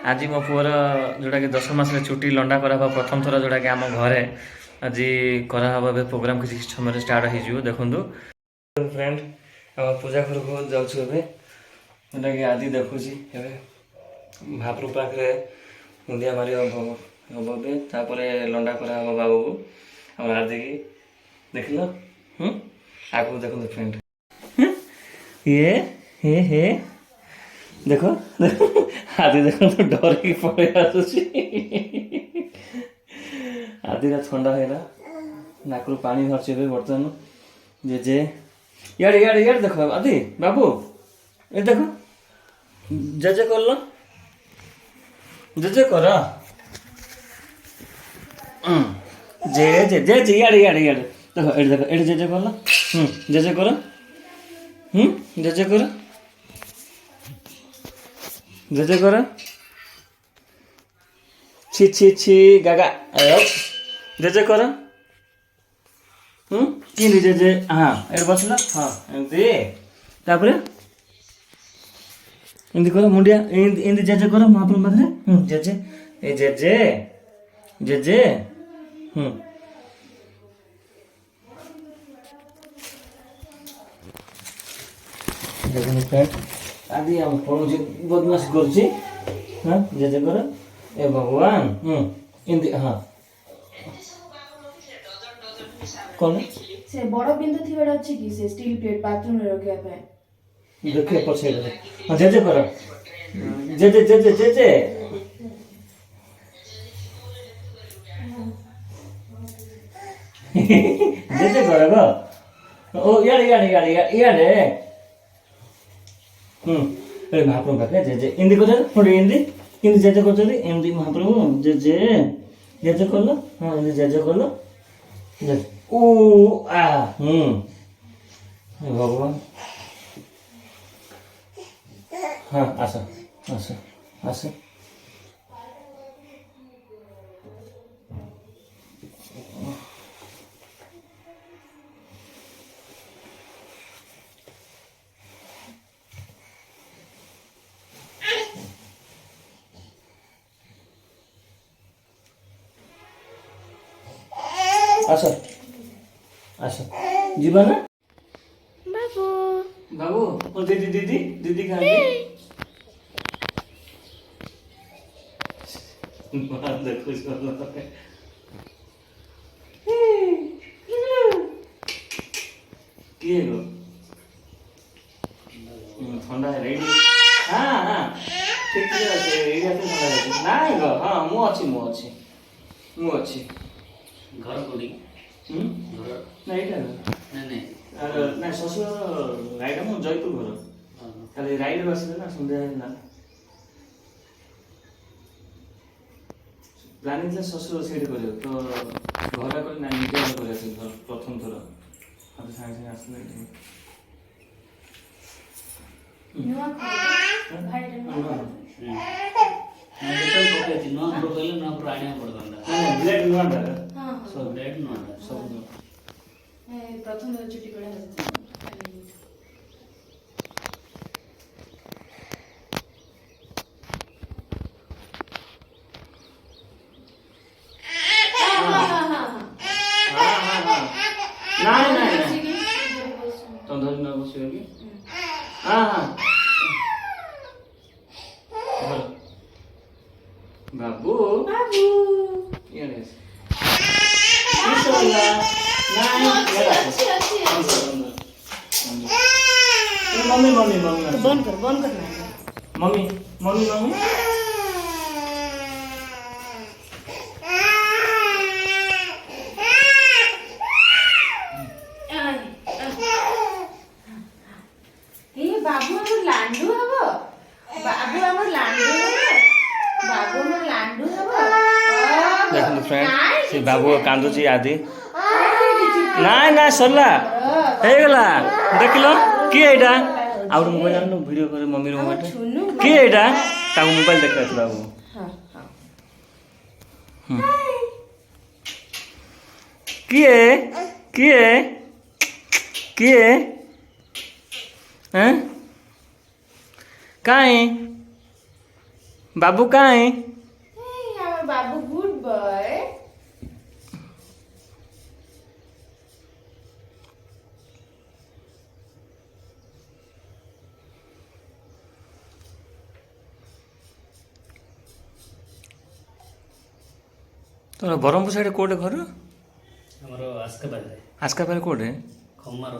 आज मो पुअर जोटा कि 10 मास छुट्टी लंडा करा प्रथम थर जोटा कि आम घरे आज करा प्रोग्राम किसी समय स्टार्ट हो देखु फ्रेंड आम पूजा घर को जाऊँ जोटा कि आदि देखुची महाप्रभु पाखे मुंडिया मार हम तापर लंडा करा बाबू को आम आदि की देख लो आगे देखो फ्रेंड ये हे देखो आदि देखो तो डर की पड़े आसुची आदि ठंडा है नाकरू पानी भरछे बर्तमान जे यार यार यार देखो आदि बाबू ये देखो जे कर लो जे कर जे जे जे जे यार यार यार देखो एट देखो एट जे कर लो जे कर जे कर जे कर छी छी छी गागा जे कर कि जे हाँ एट बसला हाँ एमती तापर एमती कर मुंडिया एमती जे कर महाप्रभु पाखे जे ए जे देखो फ्रेंड आदि हम पढ़ुची बदमाश करुची हाँ जे कर ए भगवान एमती हाँ कौन से बड़ बिंदु थिबड़ अछि कि से स्टील प्लेट बाथरूम रे रखे पे देखे पछे हां जे कर जे जे जे जे जे जे जे कर गो ओ यार यार यार यार अरे महाप्रभु पाखे जे जे इंदी कर थोड़ी इंदी इंदी जे कर चली इंदी महाप्रभु जे जे कर लो हां इंदी जे कर लो जे ओ आ भगवान हाँ आस आस आस आस आस जीवा ना बाबू बाबू और दीदी दीदी दीदी कहाँ गई देखो किए गो ठंडा है रेडी हाँ हाँ ठीक है एरिया से ठंडा है नहीं गो हाँ मु अच्छी घर कोडी घर नहीं इटा नहीं ना शशुर राइड म जयपुर घर खाली राइड बसिले ना सन्ध्या ना प्लानिंग से शशुर सेट करियो तो घर कर ना निजे कर घर प्रथम थर अब सांगे आसले नुआ भाई नुआ मेटल पके थी नो प्रोफाइल ना प्राणिया पड़ता ना ब्लेड नुआ दा हां सब डेट नो सब ए प्रथम छुट्टी पड़ा नहीं तो धर ना बसियोगी हां बाबू बाबू ये ले मम्मी मम्मी मम्मी बंद कर मम्मी मम्मी मम्मी बाबू हमर लांडू हबो बाबू हमर लांडू हबो बाबू हमर लांडू हबो देखो फ्रेंड से बाबू कांदुची आदि नाइ ना सरला हे गला देखिलो के एटा आउट मोबाइल आनो वीडियो करे मम्मी रो मोबाइल के एटा ताको मोबाइल देखा छ बाबू हां के हैं काहे बाबू कहाँ है? our babu good boy. ତୋର ବ୍ରହ୍ମପୁର ସାଇଡ୍ କୋଉଠି ଘର? ଆମର ଆସ୍କା ପାଖରେ ଆସ୍କା ପାଖରେ କୋଉଠି? ଖମାର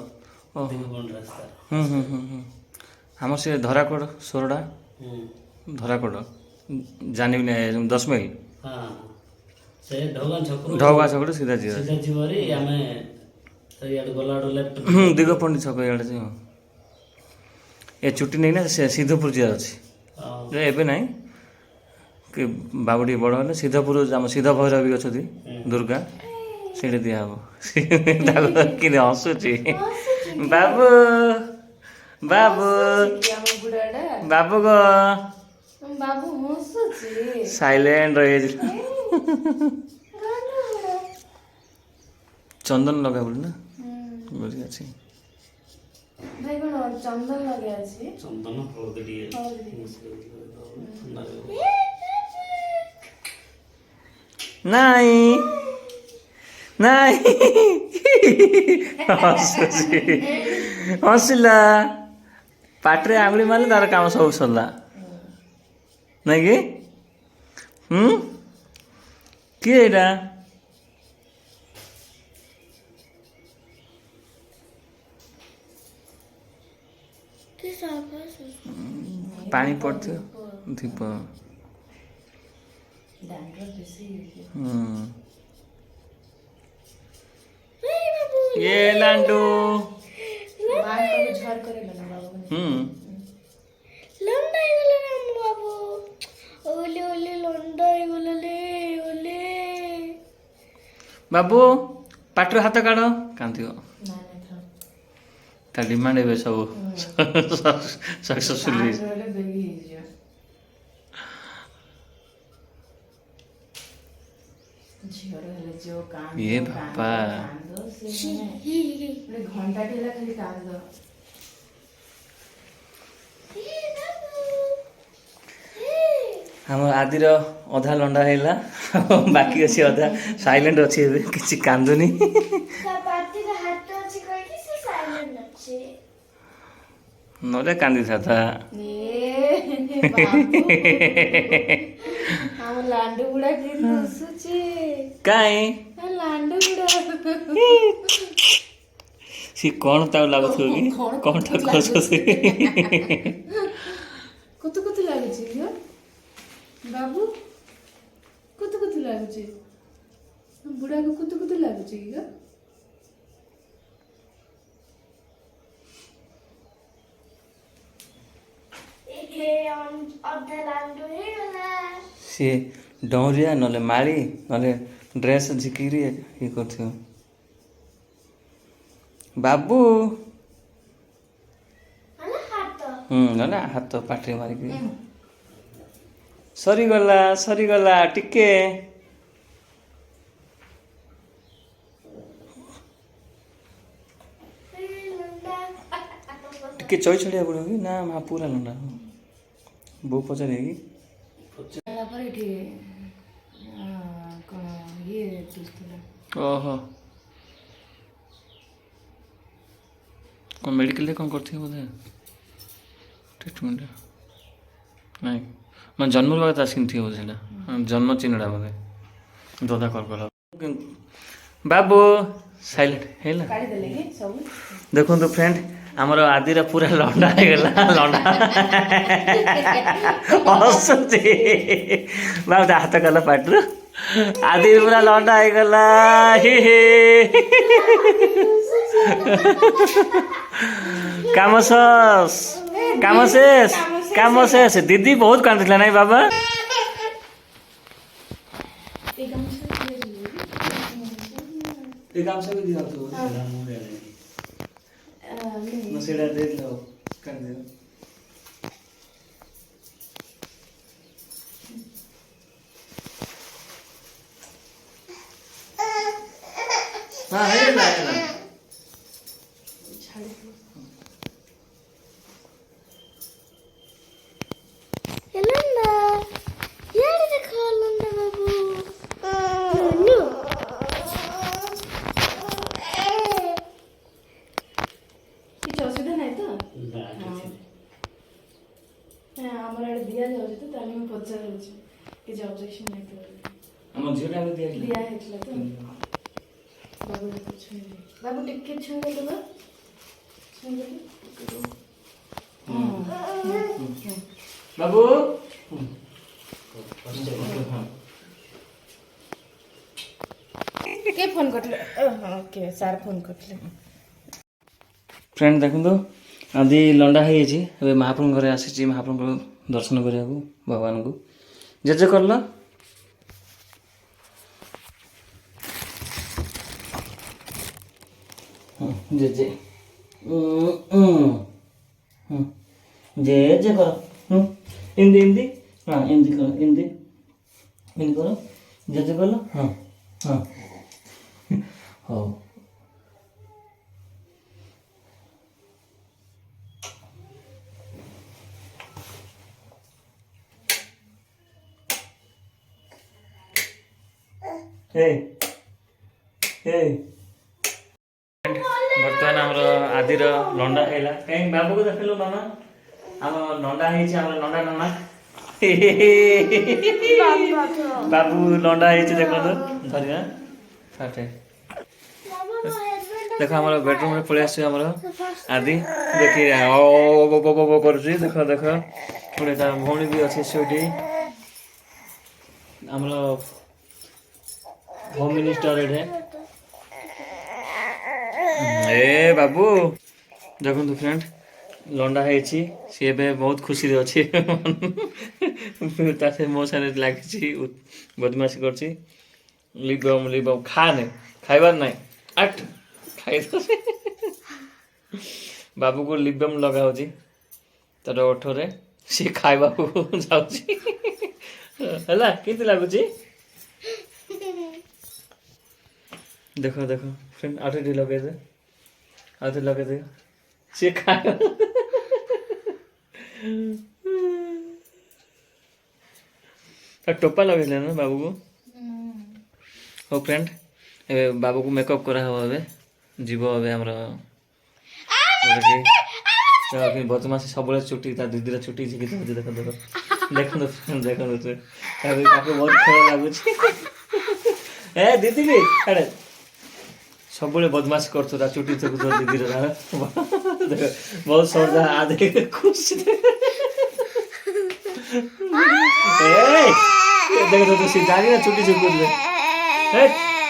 ଓହୋ। ଦିଗପଣ୍ଡ ରାସ୍ତା। ଆମର ସେ ଧରାକୋଟ ସୋରଡ଼ା ଧରାକୋଟ ଜାଣିବି ନା 10 ମାଇଲ ହଁ ସେ ଢଗା ଛକରୁ ଢଗା ଛକରୁ ସିଧା ଯିବ। ସିଧା ଯିବରି ଆମେ ଇଆଡ଼େ ଗଲାଠୁ ଲେଫ୍ଟ ଦିଗପଣ୍ଡି ଛକ ଇଆଡ଼େ ଯିବ। ଏ ଛୁଟି ନେଇକିନା ସେ ସିଦ୍ଧପୁର ଯିବାର ଅଛି। ଯେ ଏବେ ନାହିଁ କି ବାବୁ ଟିକେ ବଡ଼ ହେଲେ ସିଦ୍ଧପୁର ଆମ ସିଦ୍ଧ ଭୈରବ ବି ଅଛନ୍ତି ଦୁର୍ଗା ସେଇଠି ଦିଆହେବ। ତାକୁ କିନି ହସୁଛି ବାବୁ ବାବୁ ବାବୁ ଗ ବାବୁ ହସୁଛି। ସାଇଲେଣ୍ଟ ରହିଯାଇଛି। ଚନ୍ଦନ ଲଗା ବୋଲି ନା ବୁଝି ଅଛି। ଭାଇ କଣ ଚନ୍ଦନ ଲଗେଇ ଅଛି? ଚନ୍ଦନ ହଳଦୀ ଟିକେ ନାଇଁ ନାଇଁ ହସୁଛି ହସିଲା ପାଟିରେ ଆଙ୍ଗୁଳି ମାରିଲେ ତାର କାମ ସବୁ ସରିଲା ନାଇଁ କି? କିଏ ଏଇଟା? ପାଣି ପଡ଼ିଥିବ ଥିବ। ये लांडू बाबू पाटर हाथ काढ़ कांदियो ता डिमांड है सब सक्सेसफुली। ये बापा घंटा खाली कांद हम आदिर अधा लंडा है बाकी अच्छी अधा साइलेंट अच्छी किसी कांदुनी नले कांदी था लांडू गुड़ा काई लांडू गुड़ा सी कौन ताऊ लागु थो कि कौन ता खोज से कुतु कुतु लागु छी बाबू कुतु कुतु लागु छी बुढ़ा को कुतु कुतु लागु छी सी डौरिया नले माली नले ड्रेस झिकिरी ये करथियो बाबू नले हाथ पाटे मारिकी सरीगला टिके टिके चोई छड़िया पड़ो कि ना मा पूरा लंडा बो पचारे कि ओहो कौन मेडिकल कौन करती बोधे ट्रीटमेंट नहीं मैं जन्म बात आसिन थी बोधे जन्म चिन्हटा बोधे दादा कल कला बाबू साइलेंट है देखो तो फ्रेंड आमर आदिर पूरा लंडा हो गला लंडा हसुची बाबू हाथ कला पाटरू आदि पूरा लंडा हो गला काम शेष दीदी बहुत कांदुला नहीं बाबा हाँ है ना Hello. ପଚାରୁଛି କିଛି ଅବଜେକ୍ସନ ନାହିଁ ତ ଆମ ଝିଅଟା ଆମେ ଦିଆହେଇଥିଲା ଦିଆ ହେଇଥିଲା ତ ବାବୁ ଛୁଇଁଲେ ବାବୁ ଟିକେ ଛୁଇଁଲେ ତ ଛୁଇଁଲେ ବାବୁ କିଏ ଫୋନ୍ କରିଥିଲେ ଓକେ ସାର୍ ଫୋନ୍ କରିଥିଲେ ଫ୍ରେଣ୍ଡ ଦେଖନ୍ତୁ ଆଦି ଲଣ୍ଡା ହେଇଯାଇଛି ଏବେ ମହାପ୍ରଭୁଙ୍କ ଘରେ ଆସିଛି ମହାପ୍ରଭୁଙ୍କ ଦର୍ଶନ କରିବାକୁ ଭଗବାନଙ୍କୁ ଜେଜେ କଲ ଜେଜେ ଜେଜେ କର ଏମିତି ଏମିତି ହଁ ଏମିତି କର ଏମିତି ଏମିତି କର ଜେଜେ କଲ ହଁ ହଁ ହଉ ବର୍ତ୍ତମାନ ଆମର ଆଦିର ଲଣ୍ଡା ହେଇଲା କାହିଁକି ବାବୁକୁ ଦେଖିଲୁ ମାମା ଆମ ଲଣ୍ଡା ହେଇଛି ଆମର ଲଣ୍ଡା ନନା ବାବୁ ଲଣ୍ଡା ହେଇଛି ଦେଖନ୍ତୁ ଧରିବା ଦେଖ ଆମର ବେଡରୁମରେ ପଳେଇ ଆସିଛି ଆମର ଆଦି ଦେଖି କରୁଛି ଦେଖ ଦେଖ ପୁଣି ତା ଭଉଣୀ ବି ଅଛି ସେଇଠି ଆମର होम मिनिस्टर एठे ए बाबू देखो फ्रेंड लंडा है सी ए बहुत खुशी अच्छी मो सारे लगी बदमाशी कर खा नहीं खाइबार ना आठ खाई बाबू को लिबम लगा तार ओठरे सी खाइबा जाऊला कि लगुच देखो देखो फ्रेंड आठे लगे दे आठे लगे दे सी खा टोपा लगे ना बाबू को हो फ्रेंड ए बाबू को मेकअप करा हो जीव आमर बदमाशी सब छुट्टी दीदी छुट्टी देखो देखो देखो देखो देखो बहुत खेल लगुच ए दीदी भी अरे सब बदमाश कर चुटी दीदी बहुत सजा आधे खुश देख तो जानी ना चुटी चुप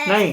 नहीं